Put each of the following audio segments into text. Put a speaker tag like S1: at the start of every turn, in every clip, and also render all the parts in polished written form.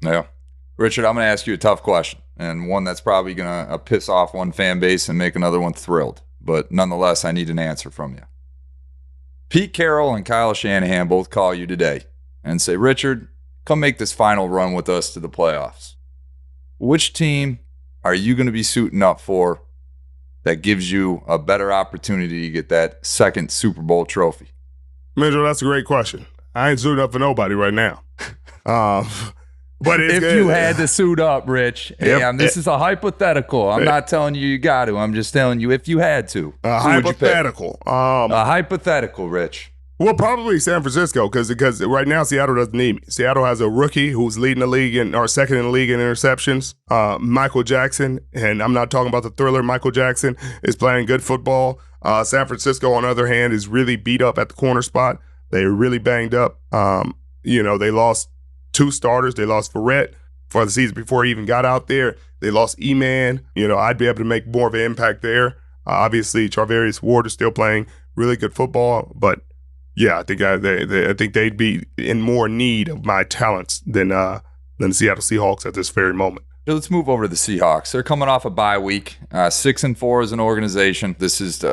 S1: Yeah. Richard, I'm going to ask you a tough question, and one that's probably going to piss off one fan base and make another one thrilled. But nonetheless, I need an answer from you. Pete Carroll and Kyle Shanahan both call you today and say, Richard, come make this final run with us to the playoffs. Which team are you going to be suiting up for that gives you a better opportunity to get that second Super Bowl trophy?
S2: Mitchell, that's a great question. I ain't suiting up for nobody right now. But it's
S1: if
S2: good.
S1: You had to suit up, Rich, this is a hypothetical. I'm not telling you got to. I'm just telling you if you had to.
S2: A hypothetical.
S1: A hypothetical, Rich.
S2: Well, probably San Francisco because right now Seattle doesn't need me. Seattle has a rookie who's leading the league or second in the league in interceptions, Michael Jackson, and I'm not talking about the thriller. Michael Jackson is playing good football. San Francisco, on the other hand, is really beat up at the corner spot. They're really banged up. They lost 2 starters. They lost Verrett for the season before he even got out there. They lost E-Man. I'd be able to make more of an impact there. Obviously, Charvarius Ward is still playing really good football, but yeah, I think they'd be in more need of my talents than the Seattle Seahawks at this very moment.
S1: Let's move over to the Seahawks. They're coming off a bye week, 6-4 as an organization. This is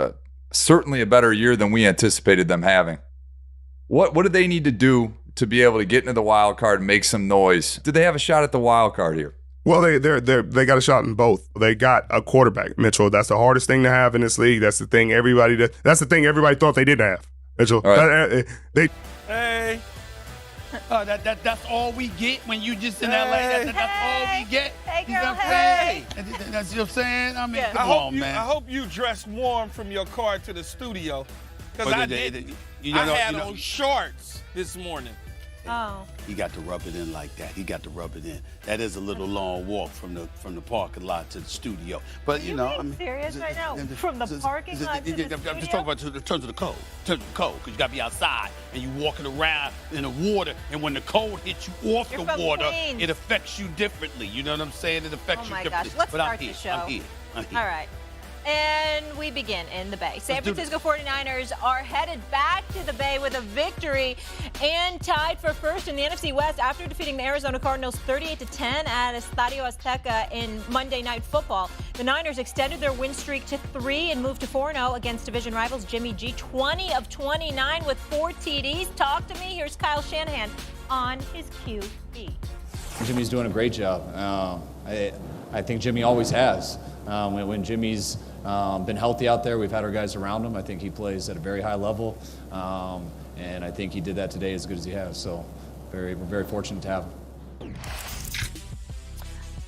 S1: certainly a better year than we anticipated them having. What do they need to do to be able to get into the wild card and make some noise? Do they have a shot at the wild card here?
S2: Well, they got a shot in both. They got a quarterback, Mitchell. That's the hardest thing to have in this league. That's the thing everybody thought they didn't have. Mitchell,
S3: right. Hey, that's all we get when you just in LA. That's all we get.
S4: Hey, girl,
S3: you know
S4: hey.
S3: That's what I'm saying. I mean,
S4: Yeah.
S3: come on, man.
S5: I hope you dressed warm from your car to the studio, because
S3: But
S5: I
S3: the-
S5: didn't.
S3: you
S5: I
S3: know-
S5: had
S3: you know-
S5: on shorts this morning.
S4: Oh.
S3: He got to rub it in like that. He got to rub it in. That is a little long walk from the parking lot to the studio. But
S4: Are you being serious right now? From the parking lot to the
S3: I'm just
S4: studio?
S3: talking about in terms of the cold. In terms of the cold, because you got to be outside and you walking around in the water, and when the cold hits you off
S4: You're
S3: the
S4: from
S3: water,
S4: Queens.
S3: it affects you differently. You know what I'm saying? It affects
S4: Oh
S3: you
S4: my
S3: differently.
S4: gosh. Let's
S3: but I'm
S4: start
S3: here.
S4: the show.
S3: I'm here.
S4: All right. And we begin in the Bay. San
S3: Let's do
S4: Francisco 49ers are headed back to the Bay with a victory and tied for first in the NFC West after defeating the Arizona Cardinals 38-10 at Estadio Azteca in Monday Night Football. The Niners extended their win streak to 3 and moved to 4-0 against division rivals Jimmy G. 20 of 29 with 4 TDs. Talk to me. Here's Kyle Shanahan on his QB.
S6: Jimmy's doing a great job. I think Jimmy always has. When Jimmy's been healthy out there, we've had our guys around him. I think he plays at a very high level, and I think he did that today as good as he has. So we're very fortunate to have him.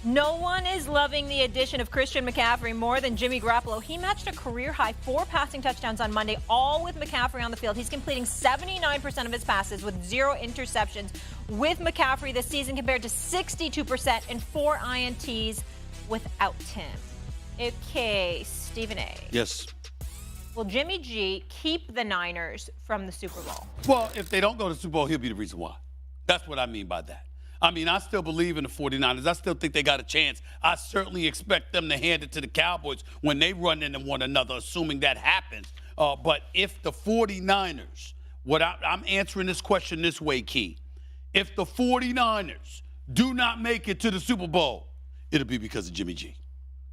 S4: No one is loving the addition of Christian McCaffrey more than Jimmy Garoppolo. He matched a career-high 4 passing touchdowns on Monday, all with McCaffrey on the field. He's completing 79% of his passes with 0 interceptions with McCaffrey this season compared to 62% and 4 INTs without him. Okay, Stephen A.
S3: Yes.
S4: Will Jimmy G keep the Niners from the Super Bowl?
S3: Well, if they don't go to the Super Bowl, he'll be the reason why. That's what I mean by that. I mean, I still believe in the 49ers. I still think they got a chance. I certainly expect them to hand it to the Cowboys when they run into one another, assuming that happens. But if the 49ers, I'm answering this question this way, Key. If the 49ers do not make it to the Super Bowl, it'll be because of Jimmy G.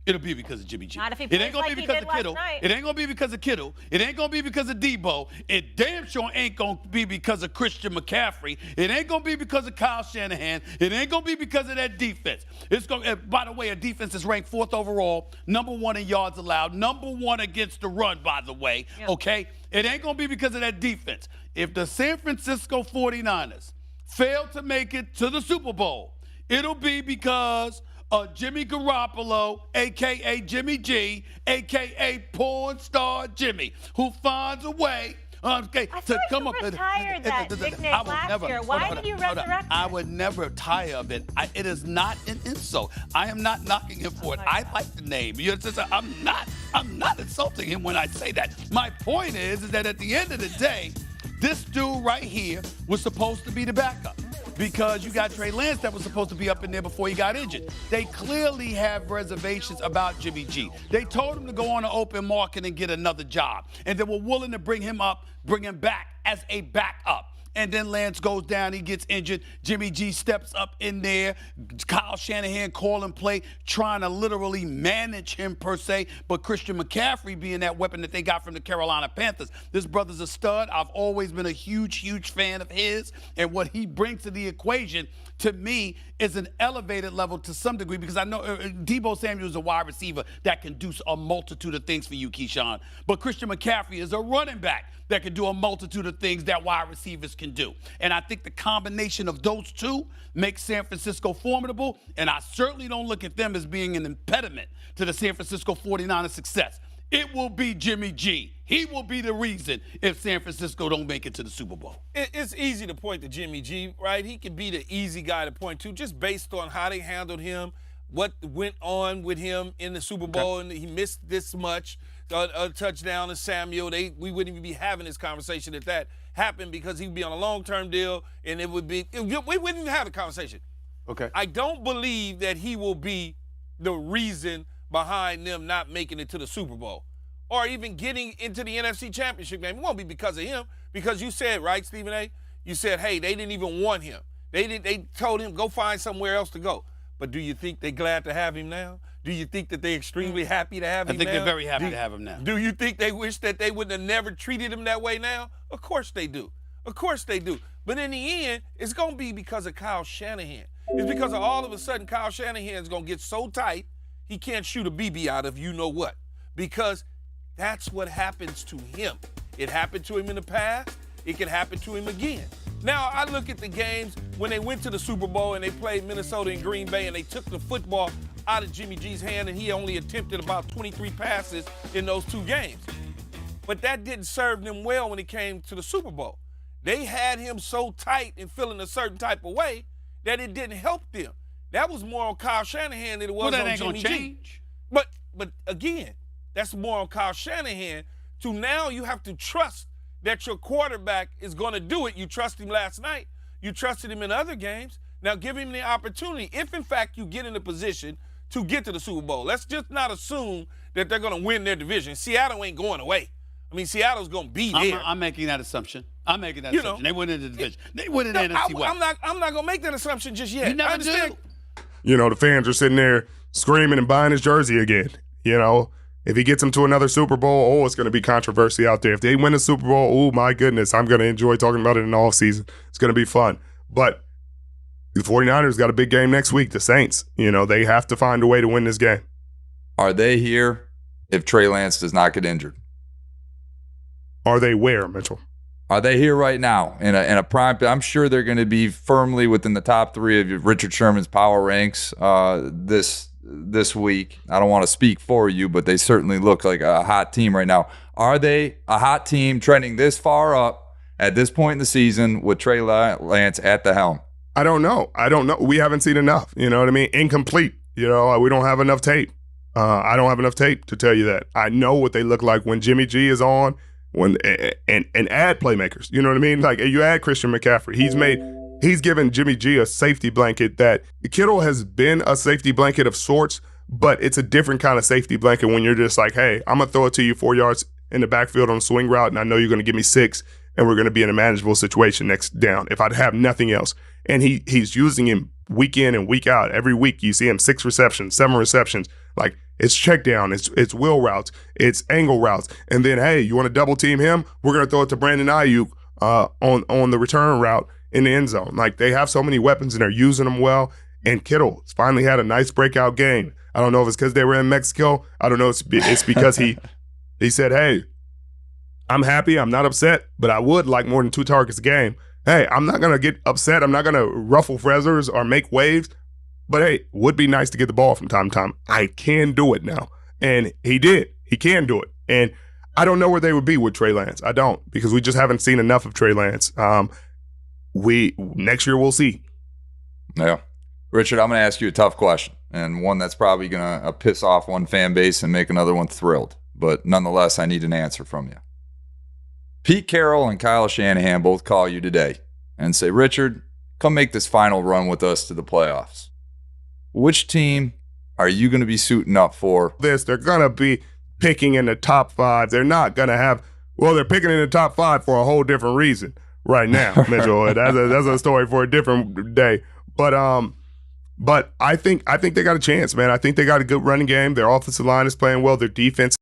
S3: It'll be because of Jimmy G.
S4: Not if he
S3: It
S4: plays
S3: ain't gonna
S4: like
S3: be
S4: he
S3: because
S4: did
S3: of Kittle.
S4: last night.
S3: It ain't gonna be because of Kittle. It ain't gonna be because of Debo. It damn sure ain't gonna be because of Christian McCaffrey. It ain't gonna be because of Kyle Shanahan. It ain't gonna be because of that defense. It's gonna. By the way, a defense is ranked 4th overall, number 1 in yards allowed, number 1 against the run. By the way, okay. It ain't gonna be because of that defense. If the San Francisco 49ers fail to make it to the Super Bowl, it'll be because Jimmy Garoppolo, a.k.a. Jimmy G, a.k.a. porn star Jimmy, who finds a way to come up with
S4: retired that nickname last year. Why did you resurrect it?
S3: I would never tire of it. It is not an insult. I am not knocking him for it. I like the name. I'm not insulting him when I say that. My point is that at the end of the day, this dude right here was supposed to be the backup because you got Trey Lance that was supposed to be up in there before he got injured. They clearly have reservations about Jimmy G. They told him to go on an open market and get another job, and they were willing to bring him back as a backup. and then Lance goes down, he gets injured. Jimmy G steps up in there. Kyle Shanahan calling play, trying to literally manage him per se, but Christian McCaffrey being that weapon that they got from the Carolina Panthers. This brother's a stud. I've always been a huge fan of his, and what he brings to the equation, to me, is an elevated level to some degree, because I know Deebo Samuel is a wide receiver that can do a multitude of things for you, Keyshawn. But Christian McCaffrey is a running back that can do a multitude of things that wide receivers can do. And I think the combination of those two makes San Francisco formidable, and I certainly don't look at them as being an impediment to the San Francisco 49ers' success. It will be Jimmy G. He will be the reason if San Francisco don't make it to the Super Bowl.
S5: It's easy to point to Jimmy G, right? He could be the easy guy to point to just based on how they handled him, what went on with him in the Super Bowl, and he missed this much, a touchdown to Samuel. We wouldn't even be having this conversation if that happened, because he'd be on a long-term deal, and we wouldn't even have a conversation.
S3: Okay.
S5: I don't believe that he will be the reason behind them not making it to the Super Bowl or even getting into the NFC Championship game. It won't be because of him, because you said, right, Stephen A., you said, hey, they didn't even want him. They told him, go find somewhere else to go. But do you think they're glad to have him now? Do you think that they're extremely happy to have him now?
S3: I think they're very happy to have him now.
S5: Do you think they wish that they would have never treated him that way now? Of course they do. Of course they do. But in the end, it's going to be because of Kyle Shanahan. It's because of all of a sudden Kyle Shanahan is going to get so tight, he can't shoot a BB out of you know what. Because that's what happens to him. It happened to him in the past. It can happen to him again. Now, I look at the games when they went to the Super Bowl and they played Minnesota and Green Bay and they took the football out of Jimmy G's hand and he only attempted about 23 passes in those two games. But that didn't serve them well when it came to the Super Bowl. They had him so tight and feeling a certain type of way that it didn't help them. That was more on Kyle Shanahan than it was on Jimmy G. But again, that's more on Kyle Shanahan. To now you have to trust that your quarterback is going to do it. You trust him last night. You trusted him in other games. Now give him the opportunity. If, in fact, you get in a position to get to the Super Bowl, let's just not assume that they're going to win their division. Seattle ain't going away. I mean, Seattle's going to be there.
S3: I'm making that assumption. They win in the division. They win in the NFC West.
S5: I'm not going to make that assumption just yet.
S3: You never do.
S2: You know, the fans are sitting there screaming and buying his jersey again. You know, if he gets them to another Super Bowl, it's going to be controversy out there. If they win a Super Bowl, oh, my goodness, I'm going to enjoy talking about it in the offseason. It's going to be fun. But the 49ers got a big game next week, the Saints. You know, they have to find a way to win this game.
S1: Are they here if Trey Lance does not get injured?
S2: Are they where, Mitchell?
S1: Are they here right now in a prime? I'm sure they're going to be firmly within the top three of Richard Sherman's power ranks this week. I don't want to speak for you, but they certainly look like a hot team right now. Are they a hot team trending this far up at this point in the season with Trey Lance at the helm?
S2: I don't know. We haven't seen enough. You know what I mean? Incomplete. You know, we don't have enough tape. I don't have enough tape to tell you that. I know what they look like when Jimmy G is on. And add playmakers, you know what I mean? Like, you add Christian McCaffrey. He's given Jimmy G a safety blanket that Kittle has been a safety blanket of sorts, but it's a different kind of safety blanket when you're just like, hey, I'm gonna throw it to you 4 yards in the backfield on a swing route, and I know you're gonna give me 6, and we're gonna be in a manageable situation next down if I have nothing else. And he's using him week in and week out. Every week you see him 6 receptions, 7 receptions. Like, it's check down, it's wheel routes, it's angle routes. And then, hey, you want to double team him? We're going to throw it to Brandon Ayuk on the return route in the end zone. Like, they have so many weapons and they're using them well. And Kittle finally had a nice breakout game. I don't know if it's because they were in Mexico. I don't know. It's because he said, hey, I'm happy. I'm not upset, but I would like more than 2 targets a game. Hey, I'm not going to get upset. I'm not going to ruffle feathers or make waves. But, hey, would be nice to get the ball from time to time. I can do it now. And he did. He can do it. And I don't know where they would be with Trey Lance. I don't, because we just haven't seen enough of Trey Lance. Next year we'll see.
S1: Yeah. Richard, I'm going to ask you a tough question, and one that's probably going to piss off one fan base and make another one thrilled. But nonetheless, I need an answer from you. Pete Carroll and Kyle Shanahan both call you today and say, Richard, come make this final run with us to the playoffs. Which team are you going to be suiting up for?
S2: They're going to be picking in the top 5. They're not going to have, they're picking in the top 5 for a whole different reason, right now, Mitchell. That's a story for a different day. But I think they got a chance, man. I think they got a good running game. Their offensive line is playing well. Their defense